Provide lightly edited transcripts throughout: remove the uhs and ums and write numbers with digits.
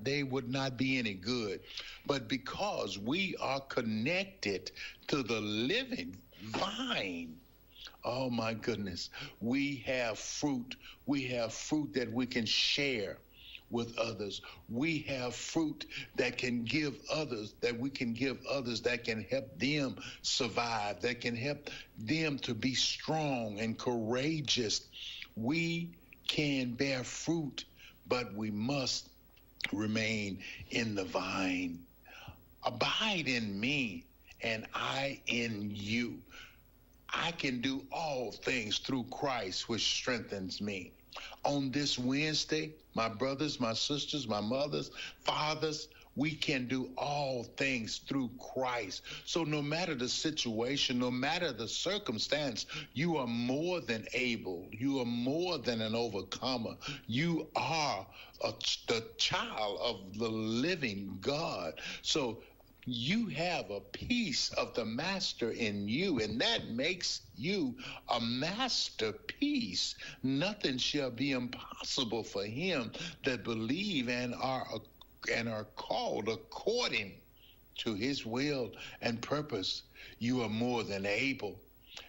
they would not be any good. But because we are connected to the living vine, oh my goodness, we have fruit. We have fruit that we can share with others. We have fruit that can give others, that we can give others, that can help them survive, that can help them to be strong and courageous. We can bear fruit, but we must remain in the vine. Abide in me, and I in you. I can do all things through Christ, which strengthens me. On this Wednesday, my brothers, my sisters, my mothers, fathers, we can do all things through Christ. So no matter the situation, no matter the circumstance, you are more than able. You are more than an overcomer. You are the child of the living God. So you have a piece of the master in you, and that makes you a masterpiece. Nothing shall be impossible for him that believe and are called according to his will and purpose. You are more than able.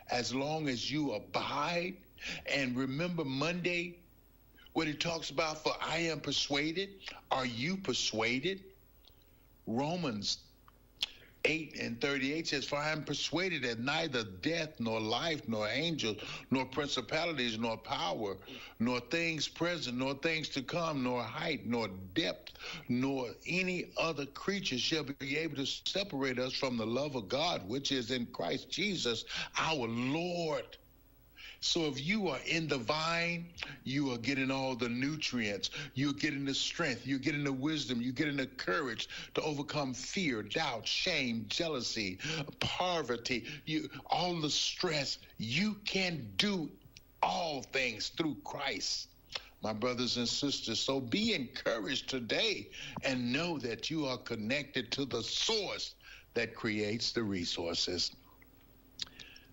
As long as you abide, and remember Monday, what it talks about, for I am persuaded. Are you persuaded? Romans 8:38 says, for I am persuaded that neither death, nor life, nor angels, nor principalities, nor power, nor things present, nor things to come, nor height, nor depth, nor any other creature shall be able to separate us from the love of God, which is in Christ Jesus, our Lord. So if you are in the vine, you are getting all the nutrients. You're getting the strength. You're getting the wisdom. You're getting the courage to overcome fear, doubt, shame, jealousy, poverty, all the stress. You can do all things through Christ, my brothers and sisters. So be encouraged today and know that you are connected to the source that creates the resources.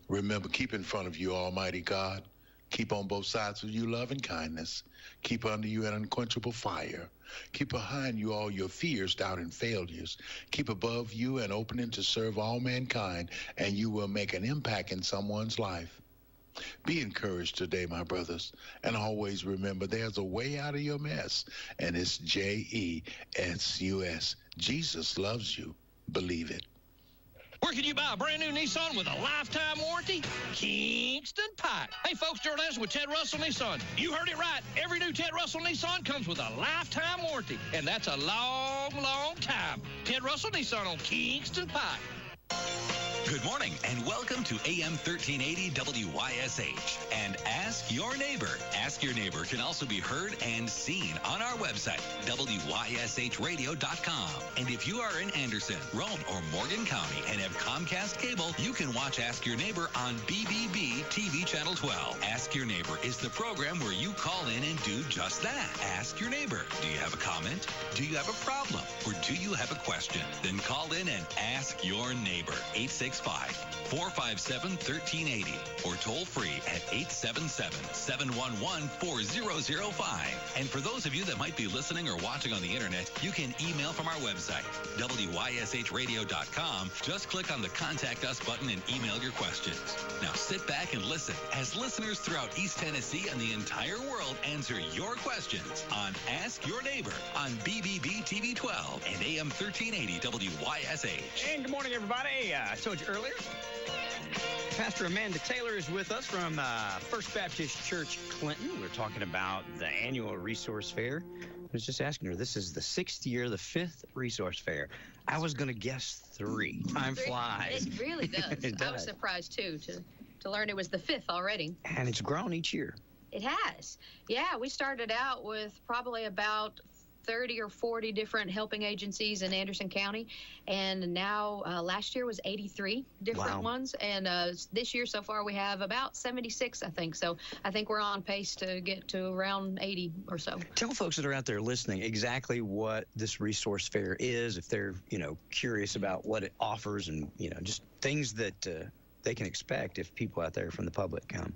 Remember, keep in front of you Almighty God. Keep on both sides of you love and kindness. Keep under you an unquenchable fire. Keep behind you all your fears, doubt, and failures. Keep above you an opening to serve all mankind, and you will make an impact in someone's life. Be encouraged today, my brothers, and always remember there's a way out of your mess, and it's JESUS. Jesus loves you. Believe it. Where can you buy a brand new Nissan with a lifetime warranty? Kingston Pike. Hey, folks, Gerald Anderson with Ted Russell Nissan. You heard it right. Every new Ted Russell Nissan comes with a lifetime warranty, and that's a long, long time. Ted Russell Nissan on Kingston Pike. Good morning and welcome to AM 1380 WYSH and Ask Your Neighbor. Ask Your Neighbor can also be heard and seen on our website, WYSHradio.com. And if you are in Anderson, Rome, or Morgan County and have Comcast cable, you can watch Ask Your Neighbor on BBB TV Channel 12. Ask Your Neighbor is the program where you call in and do just that. Ask Your Neighbor. Do you have a comment? Do you have a problem? Or do you have a question? Then call in and ask your neighbor. 865-457-1380 or toll free at 877-711-4005. And for those of you that might be listening or watching on the internet, you can email from our website, WYSHradio.com. Just click on the Contact Us button and email your questions. Now sit back and listen as listeners throughout East Tennessee and the entire world answer your questions on Ask Your Neighbor on BBB TV 12 and AM 1380 WYSH. And good morning, everybody. I told you earlier, Pastor Amanda Taylor is with us from First Baptist Church, Clinton. We're talking about the annual resource fair. I was just asking her, this is the 6th year, the 5th resource fair. I was going to guess 3. Time flies. It really does. It does. I was surprised, too, to learn it was the 5th already. And it's grown each year. It has. Yeah, we started out with probably about 30 or 40 different helping agencies in Anderson County, and now last year was 83 different ones, and this year so far we have about 76, I think. So I think we're on pace to get to around 80 or so. Tell folks that are out there listening exactly what this resource fair is, if they're curious about what it offers, and just things that they can expect if people out there from the public come.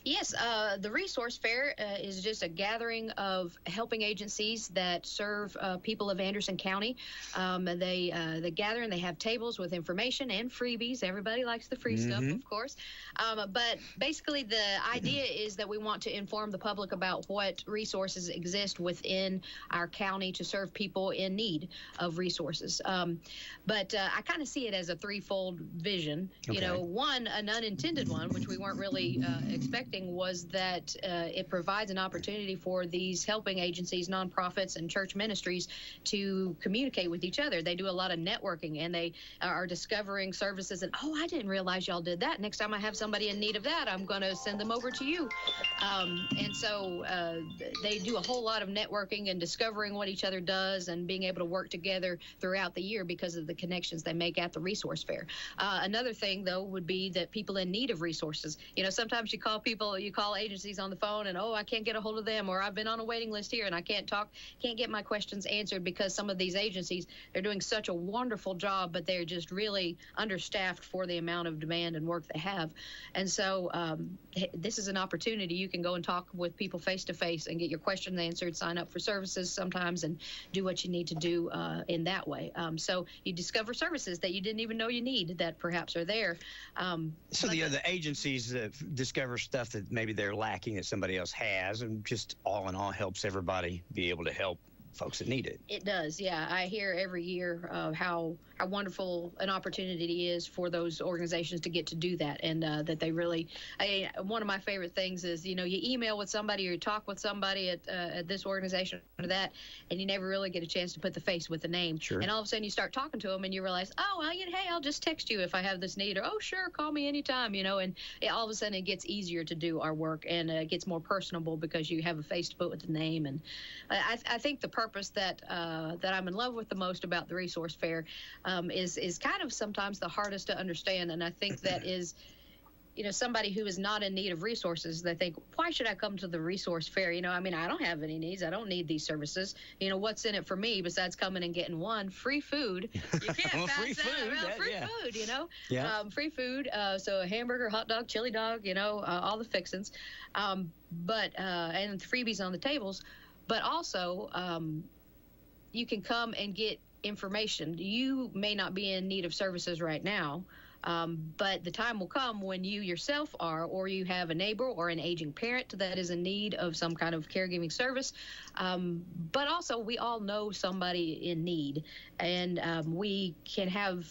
Yes, the Resource Fair is just a gathering of helping agencies that serve people of Anderson County. They gather and they have tables with information and freebies. Everybody likes the free stuff, of course. But basically, the idea is that we want to inform the public about what resources exist within our county to serve people in need of resources. But I kind of see it as a threefold vision. Okay. One, an unintended one, which we weren't really expecting, was that it provides an opportunity for these helping agencies, nonprofits, and church ministries to communicate with each other. They do a lot of networking, and they are discovering services. And, I didn't realize y'all did that. Next time I have somebody in need of that, I'm going to send them over to you. And so they do a whole lot of networking and discovering what each other does and being able to work together throughout the year because of the connections they make at the Resource Fair. Another thing, though, would be that people in need of resources. Sometimes you call agencies on the phone and, I can't get a hold of them, or I've been on a waiting list here and I can't get my questions answered because some of these agencies, they're doing such a wonderful job, but they're just really understaffed for the amount of demand and work they have. And so this is an opportunity. You can go and talk with people face to face and get your questions answered, sign up for services sometimes, and do what you need to do in that way. So you discover services that you didn't even know you need that perhaps are there. So the other agencies discover stuff that maybe they're lacking that somebody else has, and just all in all helps everybody be able to help folks that need it. It does, yeah. I hear every year how wonderful an opportunity is for those organizations to get to do that, and that they really. One of my favorite things is you email with somebody or you talk with somebody at this organization or that, and you never really get a chance to put the face with the name. Sure. And all of a sudden you start talking to them and you realize, hey, I'll just text you if I have this need, or sure, call me anytime, and all of a sudden it gets easier to do our work, and it gets more personable because you have a face to put with the name. And I think the purpose that I'm in love with the most about the Resource Fair is kind of sometimes the hardest to understand. And I think that is, somebody who is not in need of resources, they think, why should I come to the Resource Fair? I don't have any needs. I don't need these services. What's in it for me besides coming and getting free food? You can't well, pass free that food, around. Free food, Yeah. Free food. So a hamburger, hot dog, chili dog, all the fixins. But and freebies on the tables. But also, you can come and get information. You may not be in need of services right now, but the time will come when you yourself are, or you have a neighbor or an aging parent that is in need of some kind of caregiving service. But also, we all know somebody in need, and we can have.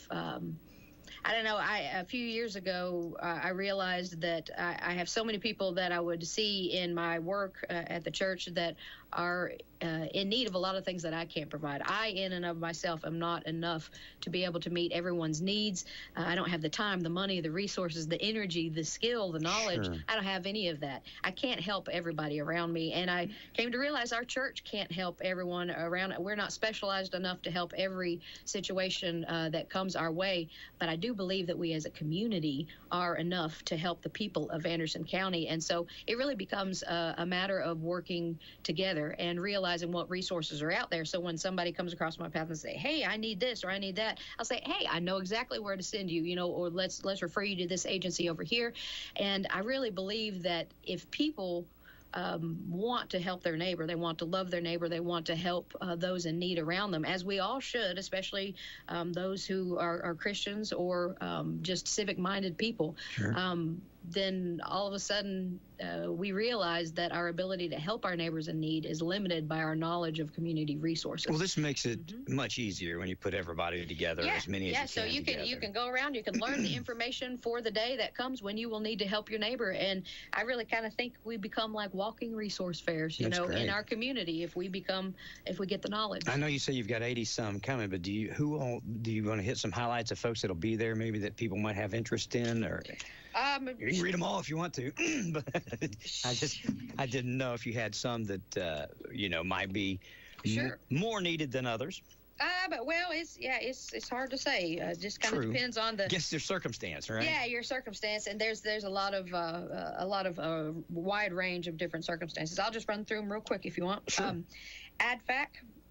I don't know. A few years ago, I realized that I have so many people that I would see in my work at the church that are in need of a lot of things that I can't provide. I, in and of myself, am not enough to be able to meet everyone's needs. I don't have the time, the money, the resources, the energy, the skill, the knowledge. Sure. I don't have any of that. I can't help everybody around me. And I came to realize our church can't help everyone around. We're not specialized enough to help every situation that comes our way. But I do believe that we as a community are enough to help the people of Anderson County. And so it really becomes a matter of working together and realizing what resources are out there. So when somebody comes across my path and say, hey, I need this or I need that, I'll say, hey, I know exactly where to send you, or let's refer you to this agency over here. And I really believe that if people want to help their neighbor, they want to love their neighbor, they want to help those in need around them, as we all should, especially those who are Christians or just civic-minded people. Sure. Then all of a sudden we realize that our ability to help our neighbors in need is limited by our knowledge of community resources. Well, this makes it much easier when you put everybody together, as many as you can. Yeah, so you can go around, you can learn the information for the day that comes when you will need to help your neighbor. And I really kind of think we become like walking resource fairs, That's great. in our community if we get the knowledge. I know you say you've got 80-some coming, but do you want to hit some highlights of folks that'll be there, maybe that people might have interest in, or? You can read them all if you want to, but I didn't know if you had some that might be more needed than others. But it's hard to say. Just kind of depends on the. Guess your circumstance, right? Yeah, your circumstance, and there's a lot of wide range of different circumstances. I'll just run through them real quick if you want. Sure. ADFAC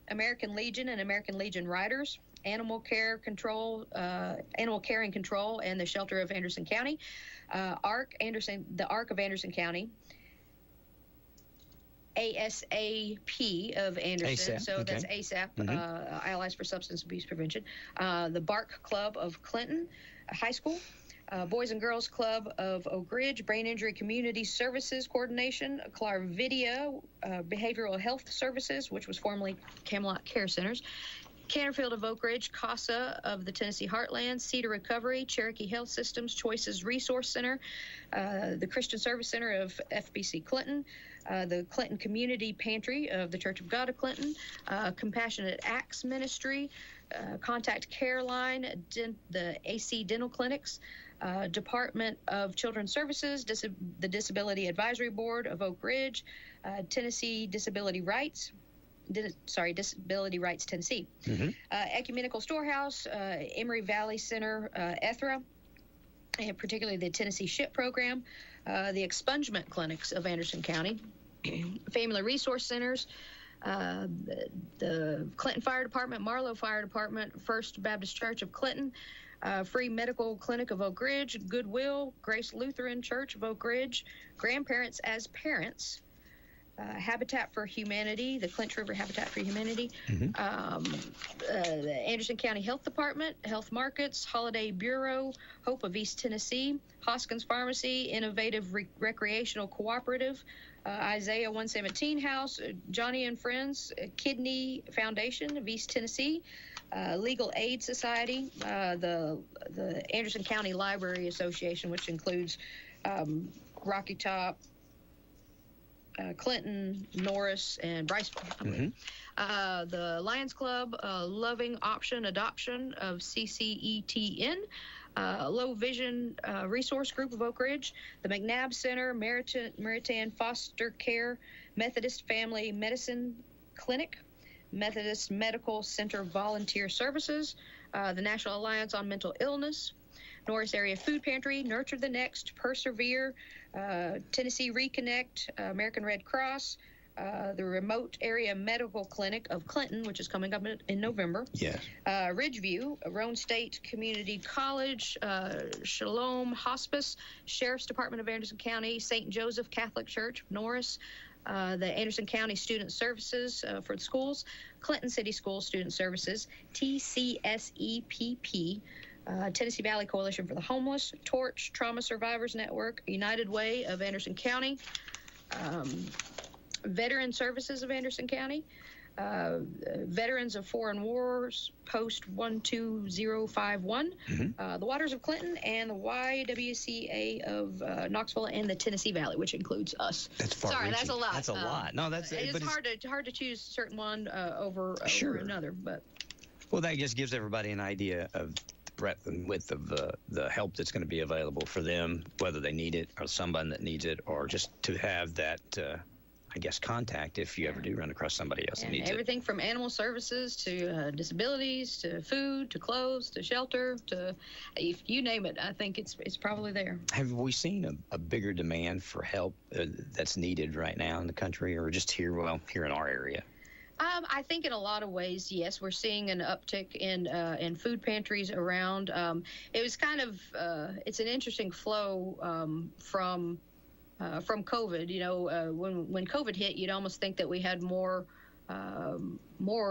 American Legion and American Legion Riders, Animal Care and Control, and the Shelter of Anderson County, the Arc of Anderson County, ASAP of Anderson, ASAP, so okay. that's ASAP, Allies for Substance Abuse Prevention, the Bark Club of Clinton High School, Boys and Girls Club of Oak Ridge, Brain Injury Community Services Coordination, Clarvidia Behavioral Health Services, which was formerly Camelot Care Centers, Canterfield of Oak Ridge, CASA of the Tennessee Heartland, Cedar Recovery, Cherokee Health Systems, Choices Resource Center, the Christian Service Center of FBC Clinton, the Clinton Community Pantry of the Church of God of Clinton, Compassionate Acts Ministry, Contact Care Line, the AC Dental Clinics, Department of Children's Services, the Disability Advisory Board of Oak Ridge, Tennessee Disability Rights Tennessee, Ecumenical Storehouse, Emory Valley Center, ETHRA, and particularly the Tennessee SHIP program, the expungement clinics of Anderson County, Family Resource Centers, the Clinton Fire Department, Marlow Fire Department, First Baptist Church of Clinton, Free Medical Clinic of Oak Ridge, Goodwill, Grace Lutheran Church of Oak Ridge, Grandparents as Parents, Habitat for Humanity, the Clinch River Habitat for Humanity, the Anderson County Health Department, Health Markets, Holiday Bureau, Hope of East Tennessee, Hoskins Pharmacy, Innovative Recreational Cooperative, Isaiah 117 House, Johnny and Friends, Kidney Foundation of East Tennessee, Legal Aid Society, the Anderson County Library Association, which includes Rocky Top, Clinton, Norris, and Bryce. The Lions Club, Loving Option Adoption of CCETN, Low Vision Resource Group of Oak Ridge, the McNabb Center, Meritan Foster Care, Methodist Family Medicine Clinic, Methodist Medical Center Volunteer Services, the National Alliance on Mental Illness, Norris Area Food Pantry, Nurture the Next, Persevere, Tennessee Reconnect, American Red Cross, the Remote Area Medical Clinic of Clinton, which is coming up in November. Yes. Ridgeview, Roane State Community College, Shalom Hospice, Sheriff's Department of Anderson County, St. Joseph Catholic Church, Norris, the Anderson County Student Services for the schools, Clinton City School Student Services, TCSEPP, Tennessee Valley Coalition for the Homeless, Torch Trauma Survivors Network, United Way of Anderson County, Veteran Services of Anderson County, Veterans of Foreign Wars, Post 12051, the Waters of Clinton, and the YWCA of Knoxville and the Tennessee Valley, which includes us. That's far Sorry, reaching. that's a lot. That's a lot. No, that's it's hard to choose a certain one over another, but. Well, that just gives everybody an idea of the breadth and width of the help that's going to be available for them, whether they need it or someone that needs it, or just to have that, contact if you ever do run across somebody else that needs everything from animal services to disabilities to food to clothes to shelter to if you name it. I think it's probably there. Have we seen a bigger demand for help that's needed right now in the country, or just here in our area? I think in a lot of ways, yes, we're seeing an uptick in food pantries around. It was kind of it's an interesting flow from COVID. You know, when COVID hit, you'd almost think that we had more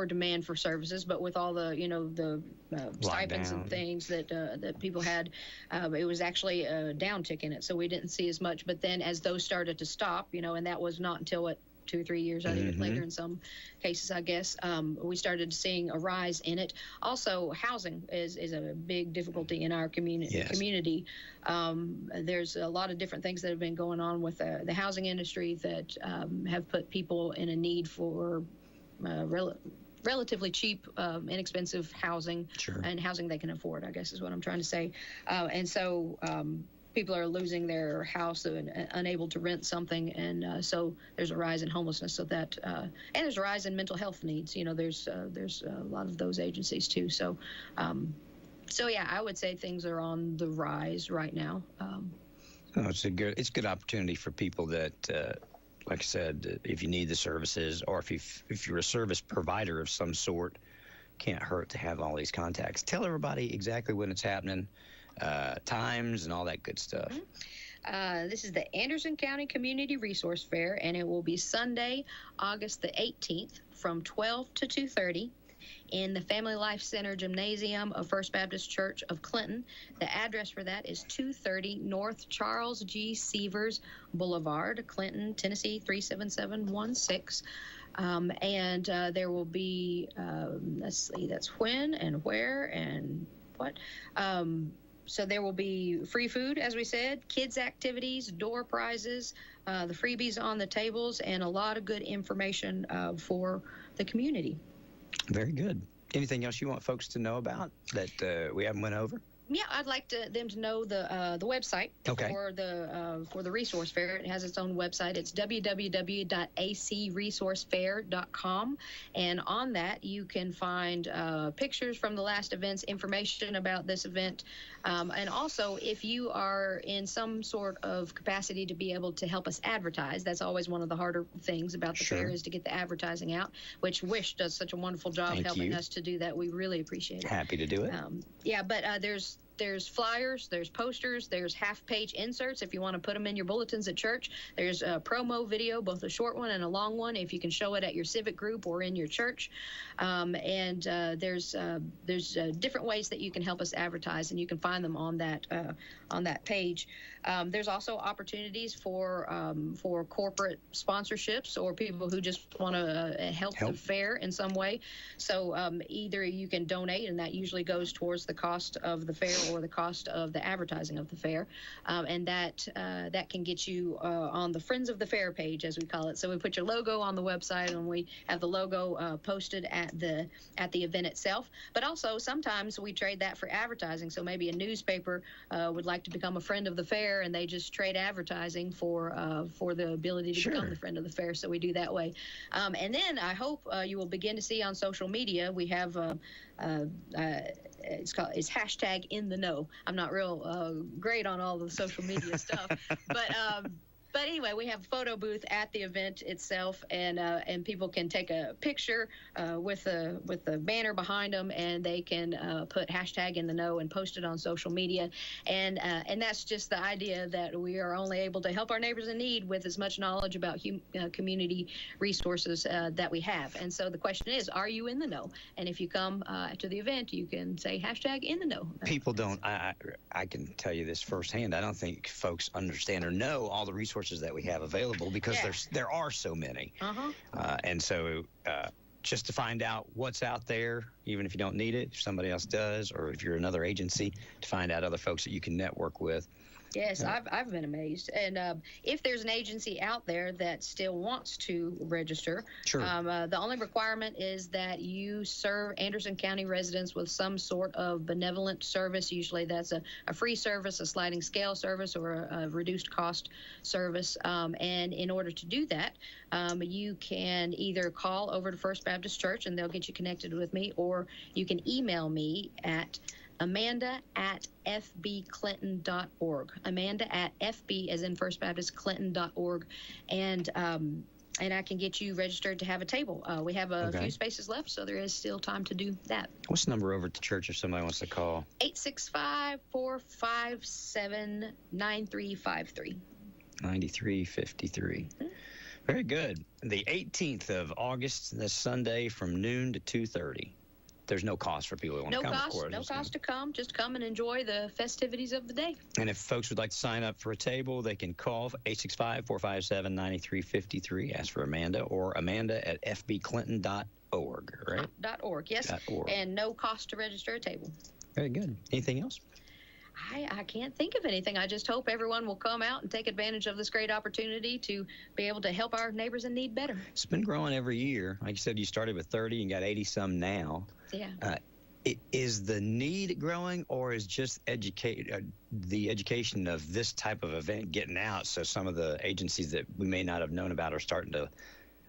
demand for services, but with all the the stipends and things that people had, it was actually a downtick in it. So we didn't see as much. But then as those started to stop, and that was not until 2 or 3 years, I think later in some cases, I guess, we started seeing a rise in it. Also, housing is a big difficulty in our community. There's a lot of different things that have been going on with the housing industry that have put people in a need for relatively cheap, inexpensive housing, and housing they can afford, I guess is what I'm trying to say. And so people are losing their house and unable to rent something, and so there's a rise in homelessness. So that and there's a rise in mental health needs. There's a lot of those agencies too. So yeah, I would say things are on the rise right now. It's a good opportunity for people that like I said, if you need the services, or if you're a service provider of some sort, can't hurt to have all these contacts. Tell everybody exactly when it's happening, times and all that good stuff. This is the Anderson County Community Resource Fair, and it will be Sunday, August the 18th from 12 to 2:30 in the Family Life Center Gymnasium of First Baptist Church of Clinton. The address for that is 230 North Charles G. Sievers Boulevard, Clinton, Tennessee 37716. And there will be, let's see, that's when and where and what. So there will be free food, as we said, kids' activities, door prizes, the freebies on the tables, and a lot of good information for the community. Very good. Anything else you want folks to know about that we haven't went over? Yeah, I'd like them to know the website for the resource fair. It has its own website. It's www.acresourcefair.com, and on that you can find pictures from the last events, information about this event, and also if you are in some sort of capacity to be able to help us advertise. That's always one of the harder things about the fair, is to get the advertising out, which WYSH does such a wonderful job helping us to do that. We really appreciate it. Happy to do it. But there's flyers, there's posters, there's half-page inserts if you want to put them in your bulletins at church. There's a promo video, both a short one and a long one, if you can show it at your civic group or in your church. And there's different ways that you can help us advertise, and you can find them on that page. There's also opportunities for corporate sponsorships or people who just want to help the fair in some way. So either you can donate, and that usually goes towards the cost of the fair or the cost of the advertising of the fair, and that can get you on the Friends of the Fair page, as we call it. So we put your logo on the website, and we have the logo posted at the event itself. But also sometimes we trade that for advertising. So maybe a newspaper would like to become a friend of the fair, and they just trade advertising for the ability to become the friend of the fair. So we do that way. And then I hope you will begin to see on social media, we have it's hashtag in the know. I'm not real great on all the social media stuff, but anyway, we have a photo booth at the event itself, and people can take a picture with the banner behind them, and they can put hashtag in the know and post it on social media, and that's just the idea that we are only able to help our neighbors in need with as much knowledge about community resources that we have. And so the question is, are you in the know? And if you come to the event, you can say hashtag in the know. People don't. I can tell you this firsthand. I don't think folks understand or know all the resources that we have available, because there are so many. And so just to find out what's out there, even if you don't need it, if somebody else does, or if you're another agency, to find out other folks that you can network with. Yes, I've been amazed. And if there's an agency out there that still wants to register, the only requirement is that you serve Anderson County residents with some sort of benevolent service. Usually that's a free service, a sliding scale service, or a reduced cost service. And in order to do that, you can either call over to First Baptist Church, and they'll get you connected with me, or you can email me at Amanda@fbclinton.org. Amanda@fb, as in First Baptist Clinton.org, and I can get you registered to have a table. We have a few spaces left, so there is still time to do that. What's the number over at the church if somebody wants to call? 865-457-9353. 9353. Very good. The 18th of August, this Sunday, from noon to 2:30. There's no cost for people who want to come, of course. No cost to come. Just come and enjoy the festivities of the day. And if folks would like to sign up for a table, they can call 865-457-9353. Ask for Amanda, or Amanda@fbclinton.org, right? .org, yes. .org. And no cost to register a table. Very good. Anything else? I can't think of anything. I just hope everyone will come out and take advantage of this great opportunity to be able to help our neighbors in need better. It's been growing every year. Like you said, you started with 30 and got 80-some now. Yeah. Is the need growing, or is just the education of this type of event getting out, so some of the agencies that we may not have known about are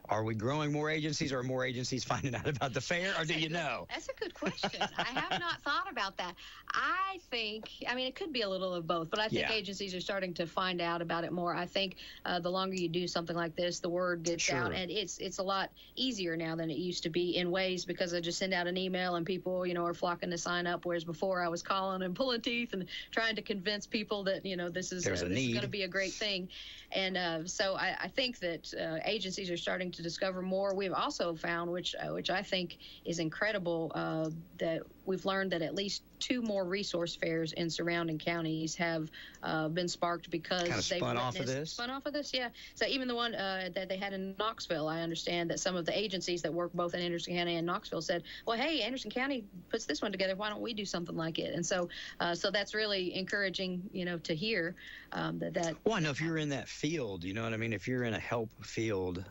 Are we growing more agencies, or are more agencies finding out about the fair, or do you know? That's a good question. I have not thought about that. I think, it could be a little of both, but I think agencies are starting to find out about it more. I think the longer you do something like this, the word gets out, and it's a lot easier now than it used to be in ways, because I just send out an email and people, are flocking to sign up, whereas before I was calling and pulling teeth and trying to convince people that, this is going to be a great thing. And so I think that agencies are starting to discover more. We've also found, which I think is incredible, that we've learned that at least 2 more resource fairs in surrounding counties have been sparked because they've spun off of this. Yeah. So even the one that they had in Knoxville, I understand that some of the agencies that work both in Anderson County and Knoxville said, well, hey, Anderson County puts this one together. Why don't we do something like it? And so that's really encouraging, to hear that. Well, I know if you're in that field, you know what I mean? If you're in a help field,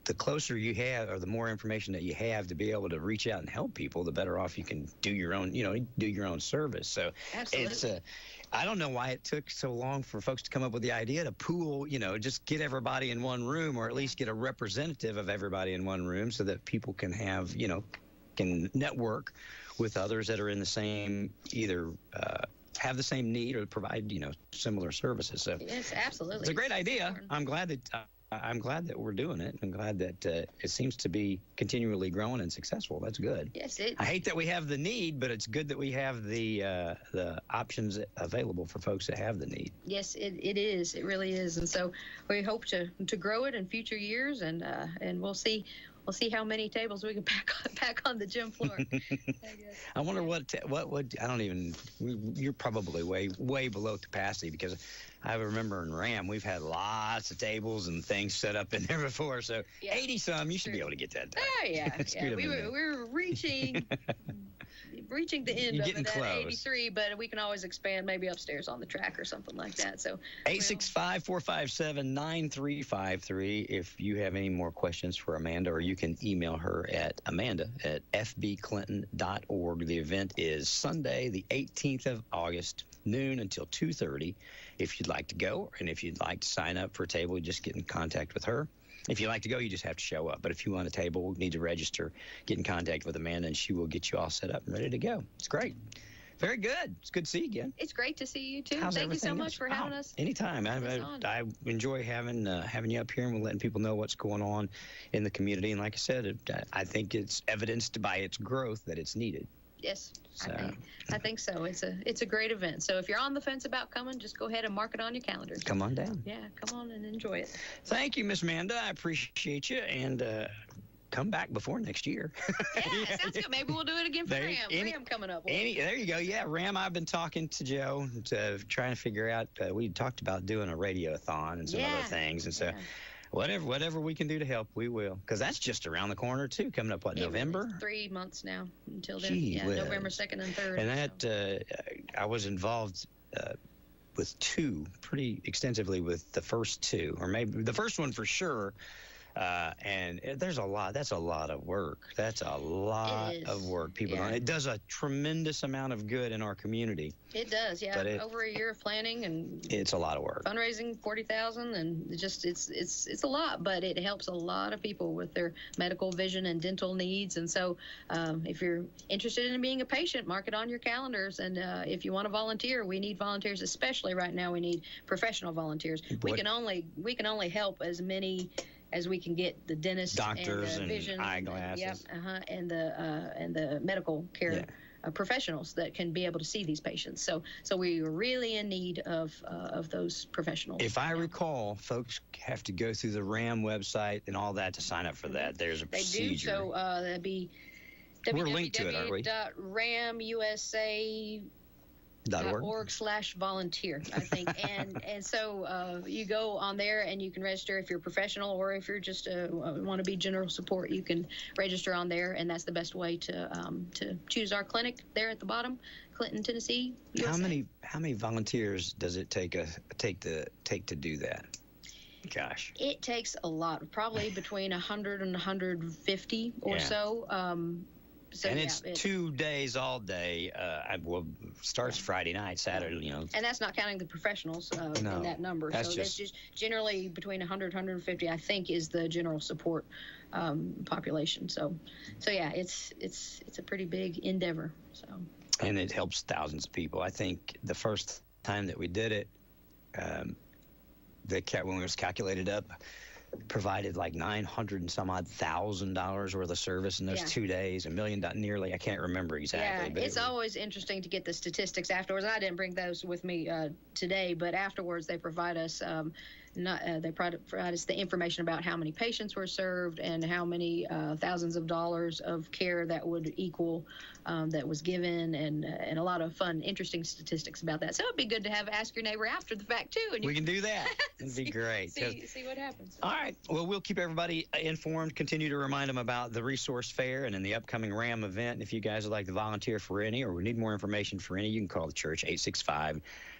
the closer you have, or the more information that you have to be able to reach out and help people, the better off you can do your own service. So absolutely. I don't know why it took so long for folks to come up with the idea to pool, just get everybody in one room, or at least get a representative of everybody in one room, so that people can have, can network with others that are in the same, either have the same need or provide, similar services. So yes, absolutely. It's a great idea. I'm glad that we're doing it. I'm glad that it seems to be continually growing and successful. That's good. Yes, I hate that we have the need, but it's good that we have the options available for folks that have the need. Yes, it is. It really is. And so we hope to grow it in future years, and we'll see. We'll see how many tables we can pack on the gym floor. I wonder what I don't even. You're probably way below capacity, because I remember in Ram we've had lots of tables and things set up in there before. So 80 some, you should be able to get that done. Oh yeah. We were reaching the end of it at 83, but we can always expand, maybe upstairs on the track or something like that. So 865-457-9353 if you have any more questions for Amanda, or you can email her at amanda@fbclinton.org. The event is Sunday, the 18th of August, noon until 2:30. If you'd like to go, and if you'd like to sign up for a table, just get in contact with her. If you like to go, you just have to show up. But if you want a table, need to register, get in contact with Amanda, and she will get you all set up and ready to go. It's great. Very good. It's good to see you again. It's great to see you, too. Thank you so much for having us. Anytime. I enjoy having you up here and letting people know what's going on in the community. And like I said, I think it's evidenced by its growth that it's needed. Yes, so. I think so. It's a great event. So if you're on the fence about coming, just go ahead and mark it on your calendar. Come on down. Yeah, come on and enjoy it. Thank you, Miss Amanda. I appreciate you, and come back before next year. Yeah, sounds good. Maybe we'll do it again for Ram. Ram coming up. There you go. Yeah, Ram, I've been talking to Joe, trying to figure out, we talked about doing a radiothon and some other things, and so whatever we can do to help, we will. Because that's just around the corner, too, coming up, November? 3 months now until then. November 2nd and 3rd. And that, I was involved with 2 pretty extensively with the first 2, or maybe the first one for sure. And that's a lot of work. That's a lot of work. It does a tremendous amount of good in our community. It does, yeah. But over a year of planning, and it's a lot of work. Fundraising $40,000, and it's a lot, but it helps a lot of people with their medical, vision, and dental needs. And so, if you're interested in being a patient, mark it on your calendars. And if you want to volunteer, we need volunteers, especially right now. We need professional volunteers. We can only help as many as we can get, the dentists, doctors, and the vision, and eyeglasses, and the medical care professionals that can be able to see these patients. So we are really in need of those professionals. If I recall, folks have to go through the RAM website and all that to sign up for that. There's a procedure. They do. So that'd be we're linked to it, aren't we? .ramusa.org/volunteer, I think. and so you go on there and you can register if you're a professional, or if you're just want to be general support, you can register on there, and that's the best way to choose our clinic there at the bottom, Clinton, Tennessee, USA. How many volunteers does it take to do that? Gosh. It takes a lot, probably between 100 and 150 or so. So, and it's 2 days all day. Starts Friday night, Saturday, And that's not counting the professionals in that number. That's just generally between 100, 150, I think, is the general support population. So yeah, it's a pretty big endeavor. So. And it helps thousands of people. I think the first time that we did it, when it was calculated up, provided like $900 and some odd $1,000 worth of service in those 2 days, $1 million nearly. I can't remember exactly. Yeah, it's always interesting to get the statistics afterwards. I didn't bring those with me today, but afterwards they provide us they provide us the information about how many patients were served and how many thousands of dollars of care that would equal that was given, and a lot of fun, interesting statistics about that. So it'd be good to have Ask Your Neighbor after the fact, too. And we can do that. It'd be great. See what happens. All right. Well, we'll keep everybody informed, continue to remind them about the resource fair and then the upcoming RAM event. And if you guys would like to volunteer for any or need more information for any, you can call the church,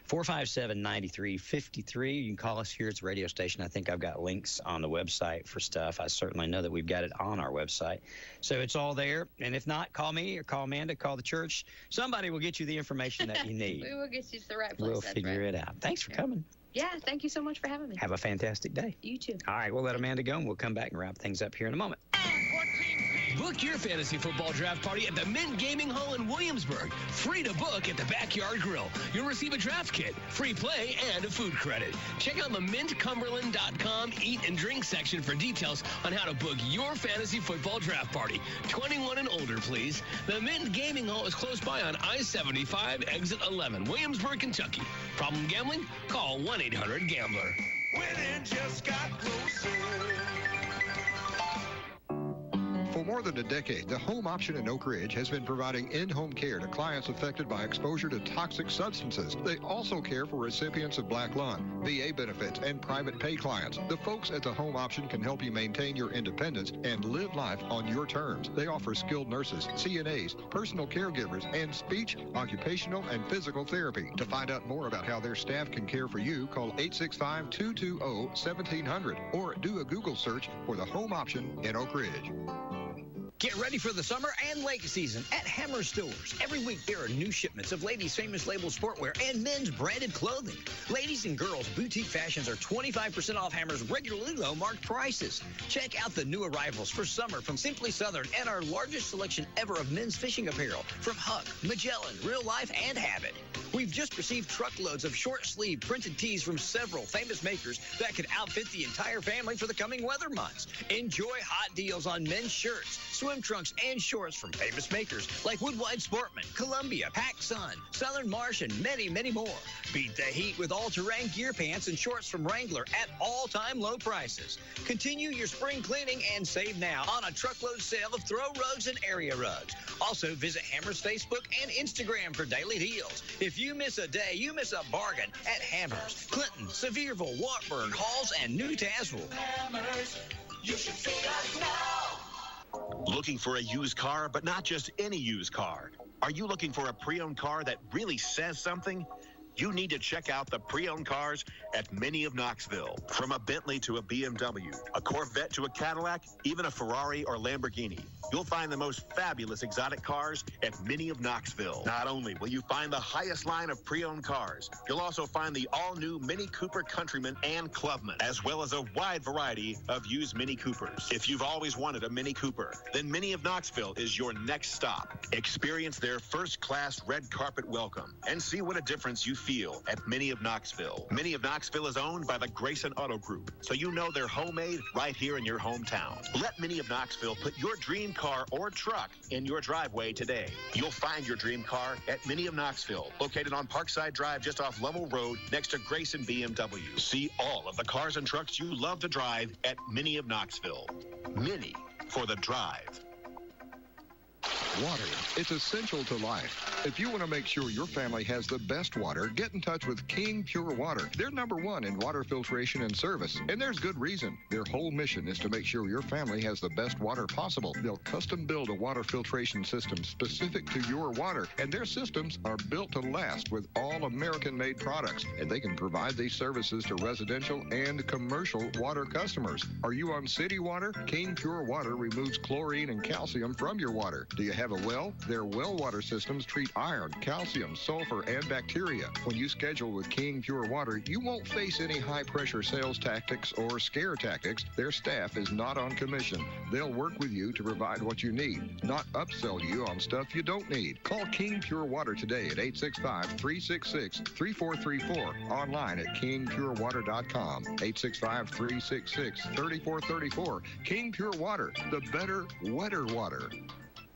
865-457-9353. You can call us here at the radio station. I think I've got links on the website for stuff. I certainly know that we've got it on our website. So it's all there. And if not, call me or call Amanda, call the church. Somebody will get you the information that you need. We will get you to the right place. We'll figure it out. Thanks for coming. Yeah, thank you so much for having me. Have a fantastic day. You too. All right, we'll let Amanda go, and we'll come back and wrap things up here in a moment. Book your fantasy football draft party at the Mint Gaming Hall in Williamsburg. Free to book at the Backyard Grill. You'll receive a draft kit, free play, and a food credit. Check out the mintcumberland.com eat and drink section for details on how to book your fantasy football draft party. 21 and older, please. The Mint Gaming Hall is close by on I-75, exit 11, Williamsburg, Kentucky. Problem gambling? Call 1-800-GAMBLER. Winning just got closer. For more than a decade, the Home Option in Oak Ridge has been providing in-home care to clients affected by exposure to toxic substances. They also care for recipients of black lung, VA benefits, and private pay clients. The folks at the Home Option can help you maintain your independence and live life on your terms. They offer skilled nurses, CNAs, personal caregivers, and speech, occupational, and physical therapy. To find out more about how their staff can care for you, call 865-220-1700 or do a Google search for the Home Option in Oak Ridge. Get ready for the summer and lake season at Hammer Stores. Every week there are new shipments of ladies' famous label sportwear and men's branded clothing. Ladies and girls' boutique fashions are 25% off Hammer's regularly low marked prices. Check out the new arrivals for summer from Simply Southern and our largest selection ever of men's fishing apparel from Huck, Magellan, Real Life, and Habit. We've just received truckloads of short-sleeve printed tees from several famous makers that could outfit the entire family for the coming weather months. Enjoy hot deals on men's shirts, swim trunks, and shorts from famous makers like Woodwide Sportman, Columbia, PacSun, Southern Marsh, and many, many more. Beat the heat with all-terrain gear pants and shorts from Wrangler at all-time low prices. Continue your spring cleaning and save now on a truckload sale of throw rugs and area rugs. Also, visit Hammer's Facebook and Instagram for daily deals. If you miss a day, you miss a bargain at Hammer's, Clinton, Sevierville, Wartburg, Halls, and New Tazewell. Hammers, you should see us now. Looking for a used car, but not just any used car? Are you looking for a pre-owned car that really says something? You need to check out the pre-owned cars at Mini of Knoxville. From a Bentley to a BMW, a Corvette to a Cadillac, even a Ferrari or Lamborghini. You'll find the most fabulous exotic cars at Mini of Knoxville. Not only will you find the highest line of pre-owned cars, you'll also find the all-new Mini Cooper Countryman and Clubman, as well as a wide variety of used Mini Coopers. If you've always wanted a Mini Cooper, then Mini of Knoxville is your next stop. Experience their first-class red carpet welcome and see what a difference you feel at Mini of Knoxville. Mini of Knoxville is owned by the Grayson Auto Group, so you know they're homemade right here in your hometown. Let Mini of Knoxville put your dream car or truck in your driveway today. You'll find your dream car at Mini of Knoxville, located on Parkside Drive just off Lovell Road next to Grayson BMW. See all of the cars and trucks you love to drive at Mini of Knoxville. Mini for the drive. Water. It's essential to life. If you want to make sure your family has the best water, get in touch with King Pure Water. They're #1 in water filtration and service, and there's good reason. Their whole mission is to make sure your family has the best water possible. They'll custom build a water filtration system specific to your water, and their systems are built to last with all American-made products, and they can provide these services to residential and commercial water customers. Are you on city water? King Pure Water removes chlorine and calcium from your water. Do you have a well? Their well water systems treat iron, calcium, sulfur, and bacteria. When you schedule with King Pure Water, you won't face any high-pressure sales tactics or scare tactics. Their staff is not on commission. They'll work with you to provide what you need, not upsell you on stuff you don't need. Call King Pure Water today at 865-366-3434. Online at kingpurewater.com. 865-366-3434. King Pure Water, the better, wetter water.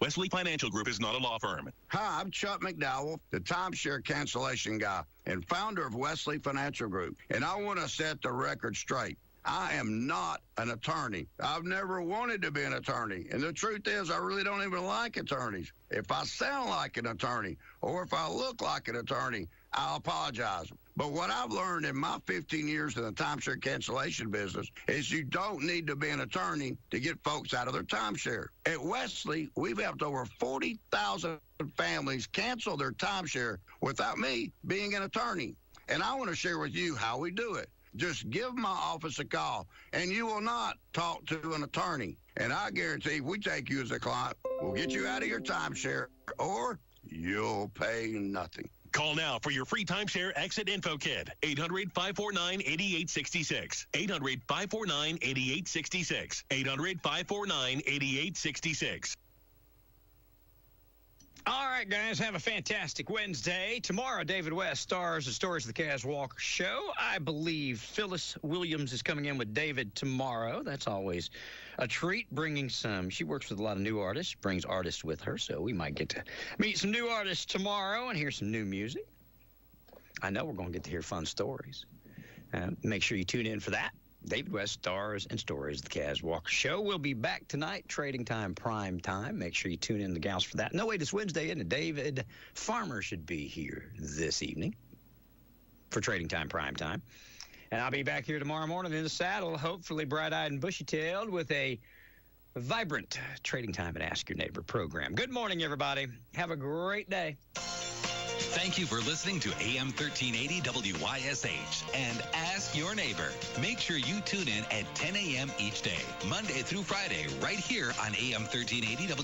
Wesley Financial Group is not a law firm. Hi, I'm Chuck McDowell, the timeshare cancellation guy and founder of Wesley Financial Group. And I want to set the record straight. I am not an attorney. I've never wanted to be an attorney. And the truth is, I really don't even like attorneys. If I sound like an attorney or if I look like an attorney, I'll apologize. But what I've learned in my 15 years in the timeshare cancellation business is you don't need to be an attorney to get folks out of their timeshare. At Wesley, we've helped over 40,000 families cancel their timeshare without me being an attorney. And I want to share with you how we do it. Just give my office a call, and you will not talk to an attorney. And I guarantee if we take you as a client, we'll get you out of your timeshare, or you'll pay nothing. Call now for your free timeshare exit info kit. 800-549-8866. 800-549-8866. 800-549-8866. All right, guys, have a fantastic Wednesday. Tomorrow, David West stars the Stories of the Kaz Walker Show. I believe Phyllis Williams is coming in with David tomorrow. That's always a treat, she works with a lot of new artists, brings artists with her, so we might get to meet some new artists tomorrow and hear some new music. I know we're going to get to hear fun stories. Make sure you tune in for that. David West stars and stories of the Kaz Walker Show. We'll be back tonight, Trading Time, Prime Time. Make sure you tune in the gals for that. No, wait, it's Wednesday, isn't it? David Farmer should be here this evening for Trading Time, Prime Time. And I'll be back here tomorrow morning in the saddle, hopefully bright-eyed and bushy-tailed with a vibrant Trading Time and Ask Your Neighbor program. Good morning, everybody. Have a great day. Thank you for listening to AM 1380 WYSH and Ask Your Neighbor. Make sure you tune in at 10 a.m. each day, Monday through Friday, right here on AM 1380 WYSH.